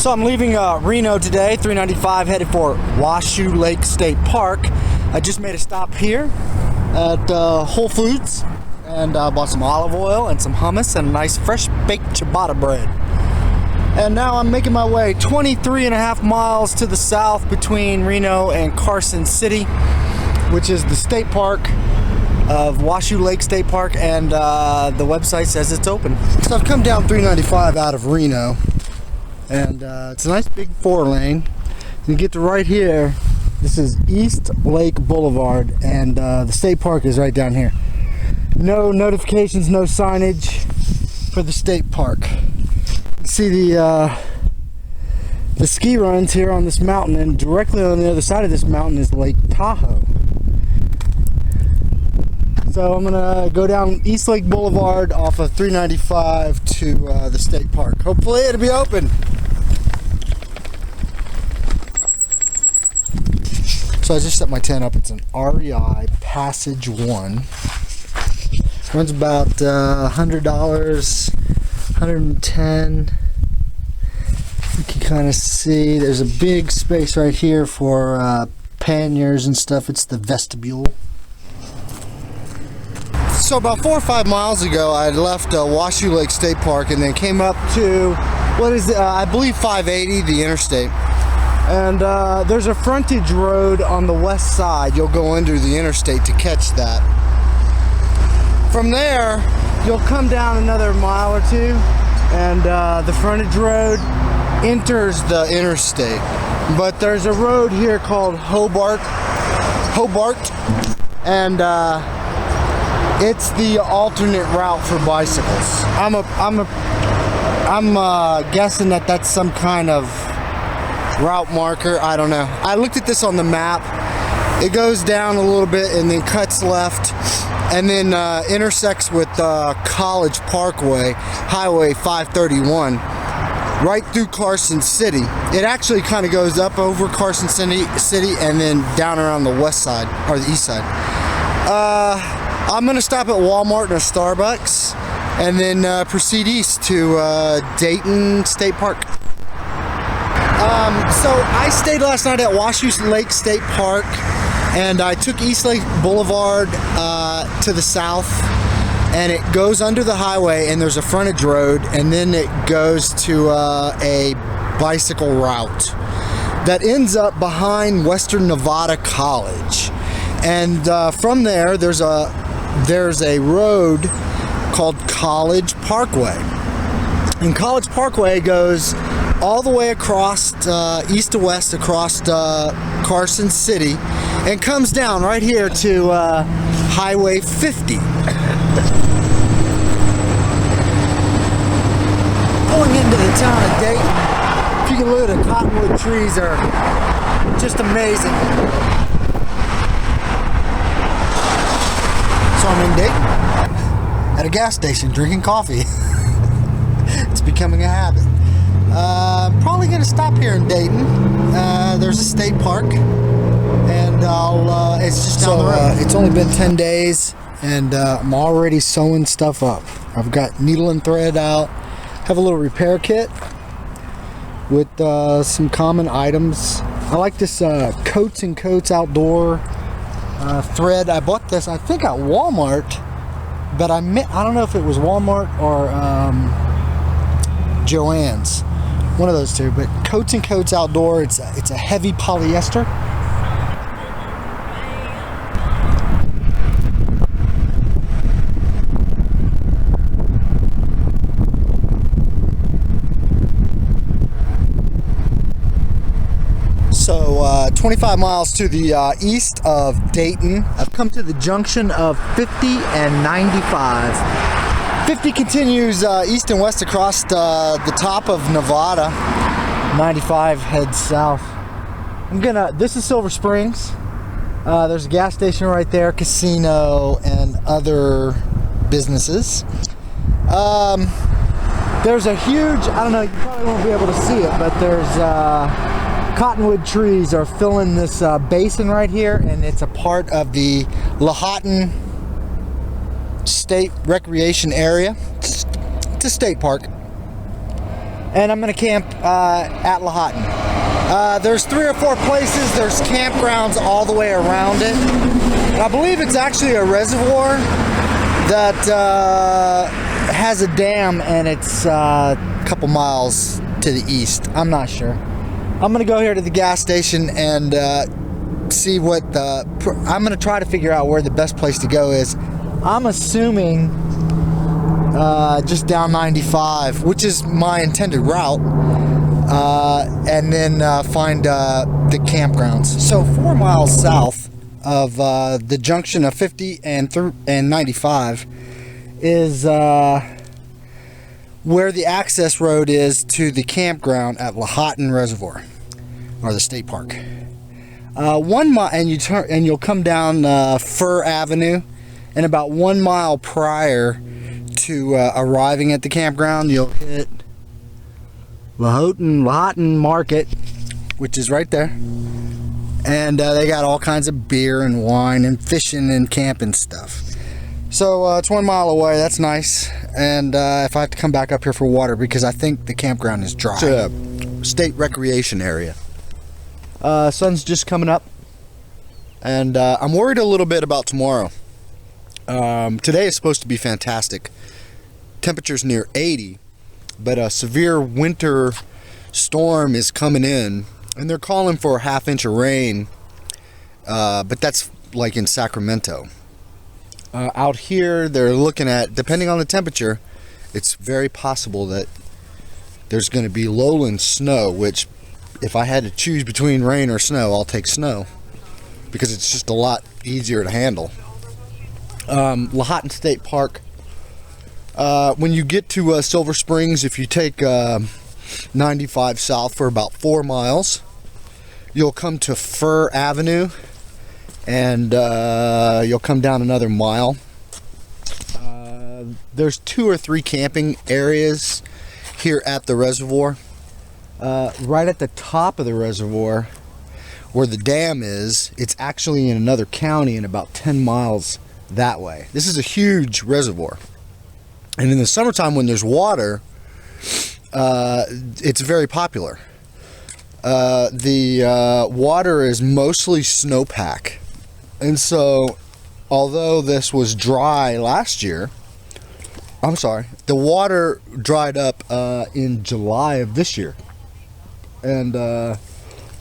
So I'm leaving Reno today, 395, headed for Washoe Lake State Park. I just made a stop here at Whole Foods and bought some olive oil and some hummus and a nice fresh baked ciabatta bread. And now I'm making my way 23.5 miles to the south between Reno and Carson City, which is the state park of Washoe Lake State Park, and the website says it's open. So I've come down 395 out of Reno, and it's a nice big 4-lane. You get to right here. This is East Lake Boulevard, and the state park is right down here. No notifications, no signage for the state park. You see the ski runs here on this mountain, and directly on the other side of this mountain is Lake Tahoe. So I'm gonna go down East Lake Boulevard off of 395 to the state park. Hopefully it'll be open. So I just set my tent up. It's an REI Passage 1. Runs about $100, $110. You can kind of see there's a big space right here for panniers and stuff. It's the vestibule. So about 4 or 5 miles ago, I left Washoe Lake State Park and then came up to, what is it, I believe 580, the interstate. And there's a frontage road on the west side. You'll go under the interstate to catch that. From there, you'll come down another mile or two, and the frontage road enters the interstate. But there's a road here called Hobart, and it's the alternate route for bicycles. I'm guessing that that's some kind of route marker. I don't know. I looked at this on the map. It goes down a little bit and then cuts left, and then intersects with College Parkway, Highway 531, right through Carson City. It actually kind of goes up over Carson City and then down around the west side, or the east side. I'm gonna stop at Walmart and a Starbucks, and then proceed east to Dayton State Park. So I stayed last night at Washoe Lake State Park, and I took East Lake Boulevard to the south, and it goes under the highway, and there's a frontage road, and then it goes to a bicycle route that ends up behind Western Nevada College. And from there, there's a road called College Parkway, and College Parkway goes all the way across east to west across Carson City, and comes down right here to Highway 50. Going into the town of Dayton, if you can look at the cottonwood trees, are just amazing. So I'm in Dayton at a gas station drinking coffee. It's becoming a habit. I'm probably going to stop here in Dayton. There's a state park, and it's just down the road. It's only been 10 days, and I'm already sewing stuff up. I've got needle and thread out. Have a little repair kit with some common items. I like this Coats and Coats outdoor thread. I bought this, I think, at Walmart, but I don't know if it was Walmart or Joann's, one of those two. But Coats and Coats outdoor. It's a heavy polyester. So 25 miles to the east of Dayton. I've come to the junction of 50 and 95. 50 continues east and west across the top of Nevada. 95 heads south. This is Silver Springs. There's a gas station right there, casino, and other businesses. There's a huge, I don't know, you probably won't be able to see it, but there's cottonwood trees are filling this basin right here, and it's a part of the Lahontan State Recreation Area. It's a state park. and I'm gonna camp at Lahontan. There's 3 or 4 places. There's campgrounds all the way around it. I believe it's actually a reservoir that has a dam, and it's a couple miles to the east. I'm not sure. I'm gonna go here to the gas station and see what I'm gonna try to figure out where the best place to go is. I'm assuming just down 95, which is my intended route, and then find the campgrounds. So 4 miles south of the junction of 50 and 95 is where the access road is to the campground at Lahontan Reservoir, or the state park. 1 mile, and you'll come down Fir Avenue, and about 1 mile prior to arriving at the campground, you'll hit Lahontan Market, which is right there, and they got all kinds of beer and wine and fishing and camping stuff. So it's 1 mile away. That's nice. And if I have to come back up here for water, because I think the campground is dry. It's a state recreation area. Sun's just coming up, and I'm worried a little bit about tomorrow. Today is supposed to be fantastic. Temperatures near 80, but a severe winter storm is coming in, and they're calling for a ½ inch of rain, but that's like in Sacramento. Out here, they're looking at, depending on the temperature, it's very possible that there's going to be lowland snow, which, if I had to choose between rain or snow, I'll take snow, because it's just a lot easier to handle. Lahontan State Park, when you get to Silver Springs, if you take 95 south for about 4 miles, you'll come to Fir Avenue, and you'll come down another mile. There's 2 or 3 camping areas here at the reservoir. Right at the top of the reservoir, where the dam is, it's actually in another county and about 10 miles that way. This is a huge reservoir, and in the summertime when there's water, it's very popular. The water is mostly snowpack, and so although this was dry last year, the water dried up in July of this year, and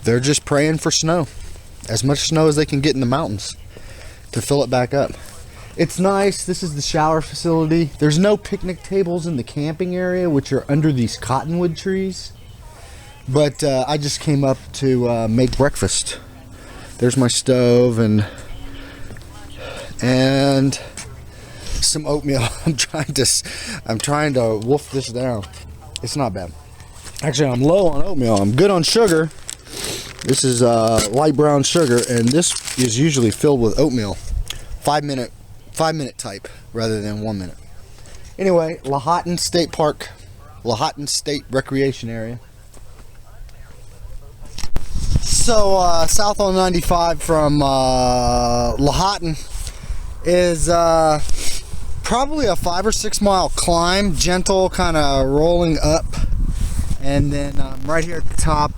they're just praying for snow, as much snow as they can get in the mountains to fill it back up. It's nice. This is the shower facility. There's no picnic tables in the camping area, which are under these cottonwood trees, but I just came up to make breakfast. There's my stove and some oatmeal. I'm trying to wolf this down. It's not bad. Actually, I'm low on oatmeal. I'm good on sugar. This is light brown sugar, and this is usually filled with oatmeal. 5 minute type rather than 1 minute. Anyway, Lahontan State Park, Lahontan State Recreation Area. So south on 95 from Lahontan is probably a 5 or 6 mile climb, gentle, kind of rolling up, and then right here at the top,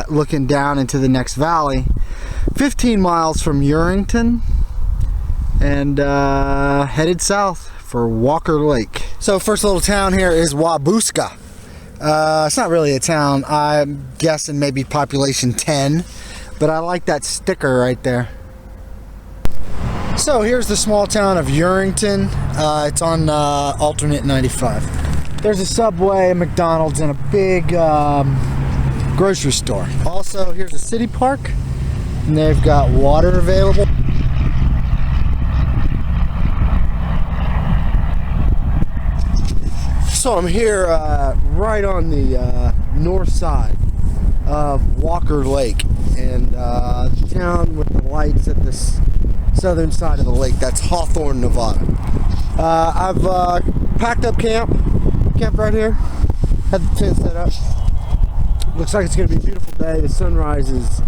looking down into the next valley, 15 miles from Yerington, and headed south for Walker Lake. So first little town here is Wabusca. It's not really a town. I'm guessing maybe population 10, but I like that sticker right there. So here's the small town of Yerington. It's on alternate 95. There's a Subway, a McDonald's, and a big grocery store. Also, here's a city park, and they've got water available. So I'm here right on the north side of Walker Lake, and the town with the lights at the southern side of the lake, that's Hawthorne, Nevada. I've packed up camp right here, had the tent set up. Looks like it's going to be a beautiful day. The sunrise is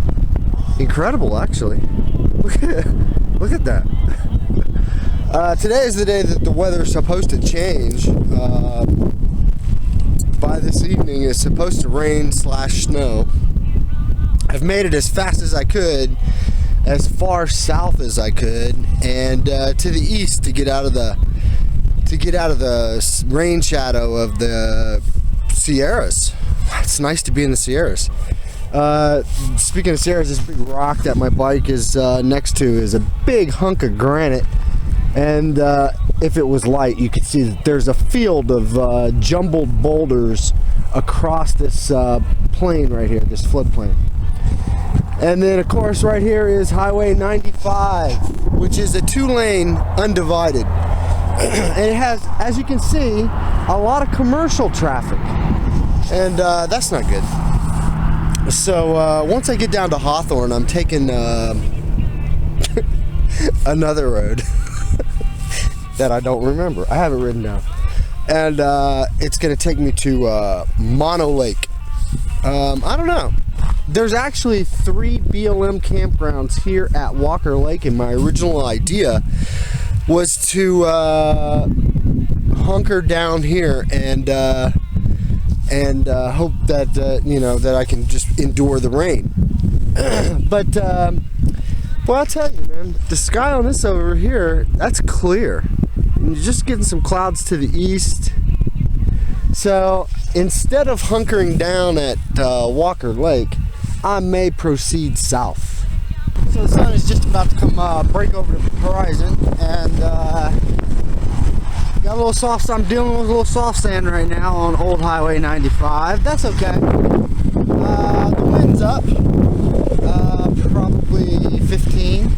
incredible, actually. Look at that. Today is the day that the weather is supposed to change. by this evening is supposed to rain / snow. I've made it as fast as I could, as far south as I could, and to the east to get out of the rain shadow of the Sierras. It's nice to be in the Sierras. Speaking of Sierras, this big rock that my bike is next to is a big hunk of granite, and if it was light, you could see that there's a field of jumbled boulders across this plain right here, this floodplain. And then, of course, right here is Highway 95, which is a 2-lane undivided. And it has, as you can see, a lot of commercial traffic, and that's not good. So once I get down to Hawthorne, I'm taking another road that I don't remember. I have it written down, and it's going to take me to Mono Lake. I don't know. There's actually 3 BLM campgrounds here at Walker Lake, and my original idea was to hunker down here and hope that you know, that I can just endure the rain. But well, I'll tell you, man, the sky on this over here, that's clear. And you're just getting some clouds to the east. So instead of hunkering down at Walker Lake, I may proceed south. So the sun is just about to come break over the horizon, and got a little soft. I'm dealing with a little soft sand right now on Old Highway 95. That's okay. The wind's up, probably 10, 15,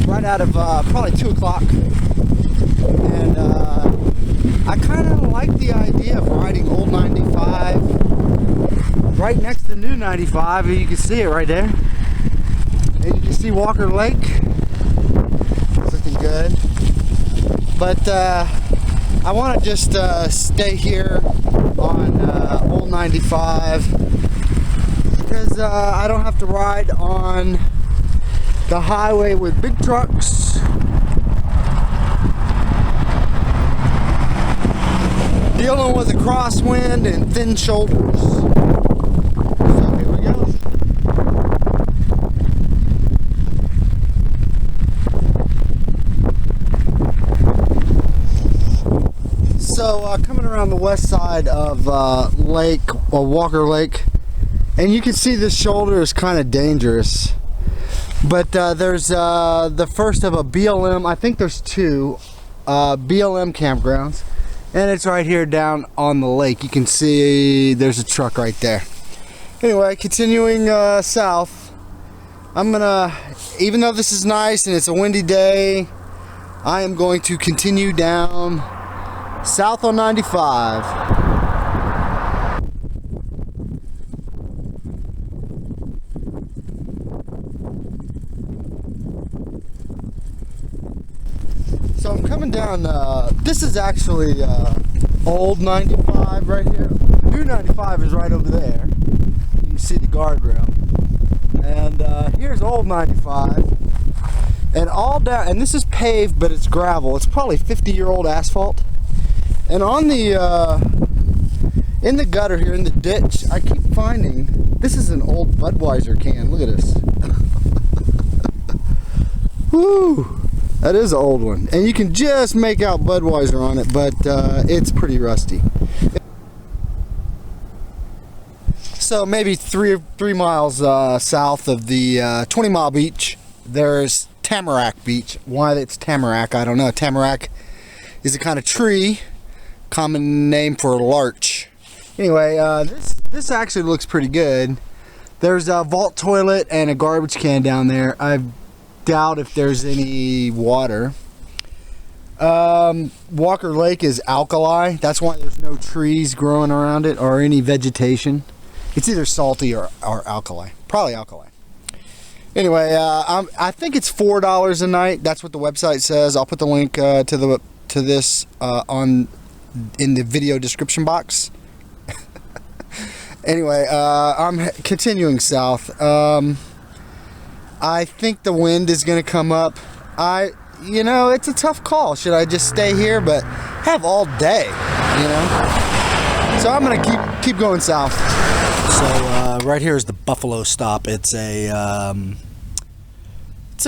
right out of probably 2 o'clock, and I kind of like the idea of riding Old 95 right next to New 95. You can see it right there. And you can see Walker Lake. It's looking good. But I want to just stay here on Old 95 because I don't have to ride on the highway with big trucks. Dealing with a crosswind and thin shoulders. So here we go. So coming around the west side of Walker Lake, and you can see this shoulder is kind of dangerous. But there's the first of a BLM, I think there's 2 BLM campgrounds. And it's right here down on the lake. You can see there's a truck right there. Anyway, continuing south, I'm gonna, even though this is nice and it's a windy day, I am going to continue down south on 95. So I'm coming down, this is actually Old 95 right here. New 95 is right over there. You can see the guardrail. And here's Old 95. And all down, and this is paved, but it's gravel. It's probably 50-year-old asphalt. And on the, in the gutter here, in the ditch, I keep finding, this is an old Budweiser can. Look at this. Woo! That is an old one, and you can just make out Budweiser on it, but it's pretty rusty. So maybe three miles south of the 20-mile beach, there's Tamarack Beach. Why it's Tamarack, I don't know. Tamarack is a kind of tree, common name for larch. Anyway, this actually looks pretty good. There's a vault toilet and a garbage can down there. I doubt if there's any water. Walker Lake is alkali. That's why there's no trees growing around it or any vegetation. It's either salty or alkali. Probably alkali. Anyway, I think it's $4 a night. That's what the website says. I'll put the link to this in the video description box. Anyway, I'm continuing south. I think the wind is going to come up. You know, it's a tough call. Should I just stay here but have all day, you know? So I'm gonna keep going south. So right here is the Buffalo stop. It's a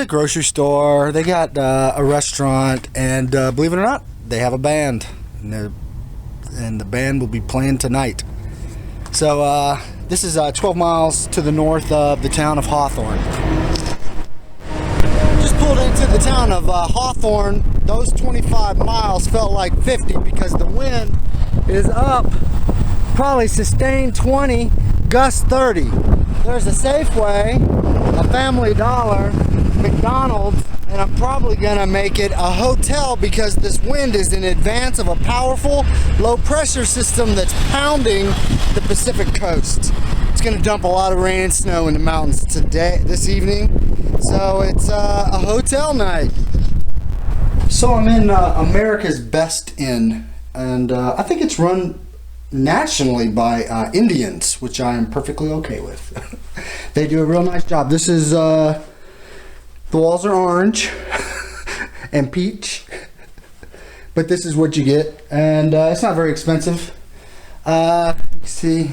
grocery store. They got a restaurant, and believe it or not, they have a band, and the band will be playing tonight. So this is 12 miles to the north of the town of Hawthorne. Just pulled into the town of Hawthorne. Those 25 miles felt like 50 because the wind is up, probably sustained 20, gust 30. There's a Safeway, a Family Dollar, McDonald's, and I'm probably gonna make it a hotel because this wind is in advance of a powerful low pressure system that's pounding the Pacific coast. It's gonna dump a lot of rain and snow in the mountains this evening, so it's a hotel night. So I'm in America's Best Inn, and I think it's run nationally by Indians, which I am perfectly okay with. They do a real nice job. This is the walls are orange and peach, but this is what you get, and it's not very expensive. You can see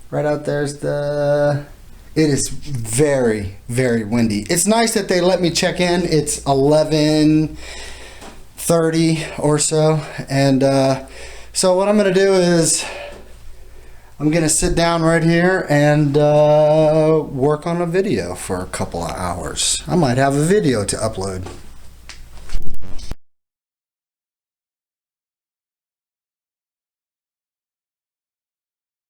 right out there's it is very, very windy. It's nice that they let me check in. It's 11:30 or so, and so what I'm gonna do is I'm gonna sit down right here and work on a video for a couple of hours. I might have a video to upload.